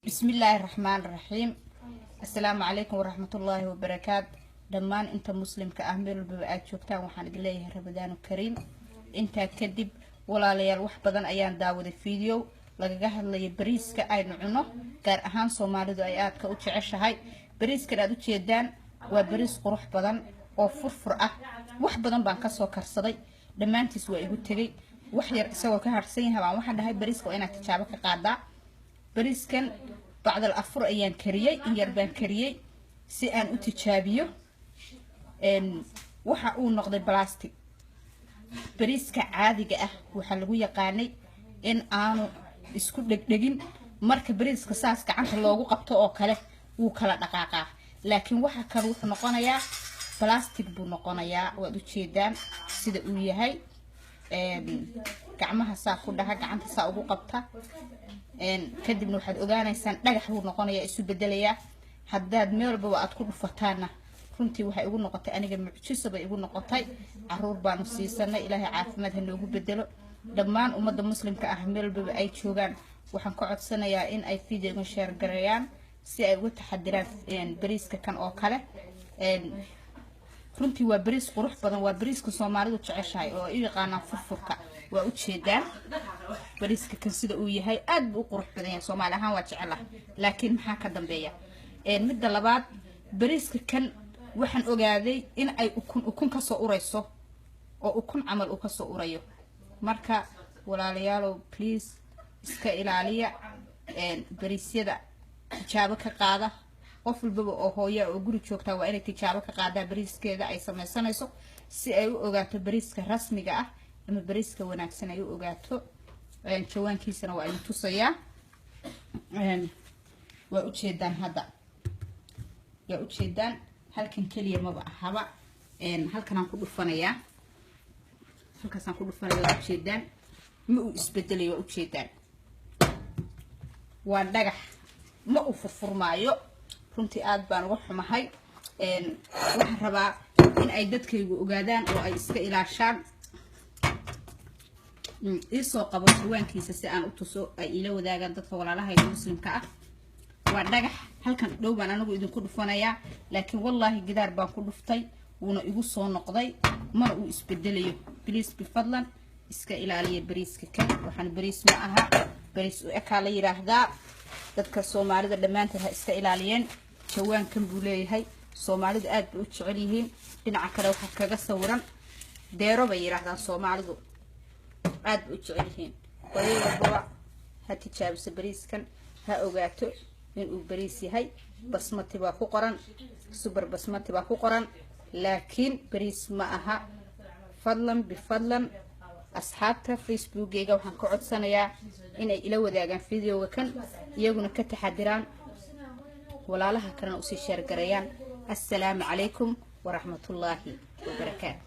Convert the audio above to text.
بسم الله الرحمن الرحيم. السلام عليكم ورحمة الله وبركاته. دمان انت مسلم كأهمل ببعاد شوكتان وحان إليه رمضان الكريم. انت كدب ولا ليال وح بدن ايان داود الفيديو لقاها اللي بريسك اي نعنو قار اهان صوماليدو ايات كاوتش عشهاي بريسك رادو تشيدان وبريس قروح بدن oo furfur ah wax badan baan ka soo karsaday dhamaantiis waa igu tagay wax yar isagoo ka harsan yahay baan waxaan dhahay bariiska waa inaad tijaabo ka qaadaa bariiskan bacda afur ayaan kariyay in yar baan kariyay si aan u tijaabiyo waxa uu noqday plastic bariiska caadiga ah waxa lagu yaqaanay in aanu isku dhegdhegin marka bariiska saas gacanta loogu qabto oo kale uu kala dhaqaaqaa laakiin waxa kale wuxuu noqonayaa بلاستيك بنقنايا ودوشيدان سيدا وياهاي gacmaha saa ku dhaha gacanta saa ugu qabta kadibna waxaad ogaanaysaan dhagax uu noqonayaa isu bedelaya haddaad meel walba aad ku dhufataana runtii waxay ugu noqotay aniga mucjiso bay ugu noqotay caruur baan siisanay ilaahay caafimaad ha noogu bedelo dhammaan ummadda muslimka ah meel walba ay joogaan waxaan ka codsanayaa in ay fiidiyoga share gareeyaan si ay uga taxadiraan bariiska kan oo kale runtii waa bariis qurux badan waa bariiska Soomaalidu jeceshahay oo ay yaqaanaan furfurka waa u jeedaan bariiska kan sida uu yahay aad buu qurux badan yahay Soomaali ahaan waa jecelahay laakiin maxaa ka dambeeya midda labaad bariiska kan waxaan ogaaday in ay ukun ka soo urayso oo ukun amal uu ka soo urayo marka walaalayaal please iska ilaaliya bariisyada tijaabo ka qaada qof walba oo hooyo oo guri joogta waa inay tijaabo ka qaada bariiskeeda ay sameeysanayso si ay u ogaato bariiska rasmiga ah ama bariiska wanaagsan ay u ogaato jawaankiisana waa inuu tusayaa waa u jeedaan hadda yaa u jeedaan halkan kaliya ma ahaba halkan aan ku dhufanayaa halkaas aan ku dhufanayaa u jeedaan ma uu isbedelay waa u jeedaan waa dhagax ma uu furfurmaayo runtii aad baan uga xumahay waxaan rabaa in ay dadkaygu ogaadaan oo ay iska ilaashaan isoo qabo jawaankiisa si aan u tuso ay ila wadaagaan dadka walaalahayga muslimka ah waa dhagax halkan dhow baan anigu idinku dhufanayaa laakiin wallahi gidaar baan ku dhuftay wuuna igu soo noqday mar uu isbedelayo please bifadlan iska ilaaliya bariiska kan waxaan bariis ma aha bariis u eka la yiraahdaa dadka Soomaalida dhamaantood ha iska ilaaliyeen jawaankan buu leeyahay Soomaalida aad bay u jecel yihiin dhinaca kale waxa kaga sawiran deero bay yiraahdaan Soomaalidu aad bay u jecel yihiin waliba ha tijaabisa bariiskan ha ogaato in uu bariis yahay basmati baa ku qoran super basmati baa ku qoran laakiin bariis ma aha fadlan bifadlan asxaabta facebookgayga waxaan ka codsanayaa inay ila wadaagaan fiidiyowga kan iyaguna ka taxadiraan walaalaha kalena u sii share gareeyaan assalaamu calaykum waraxmatullaahi wabarakaatuh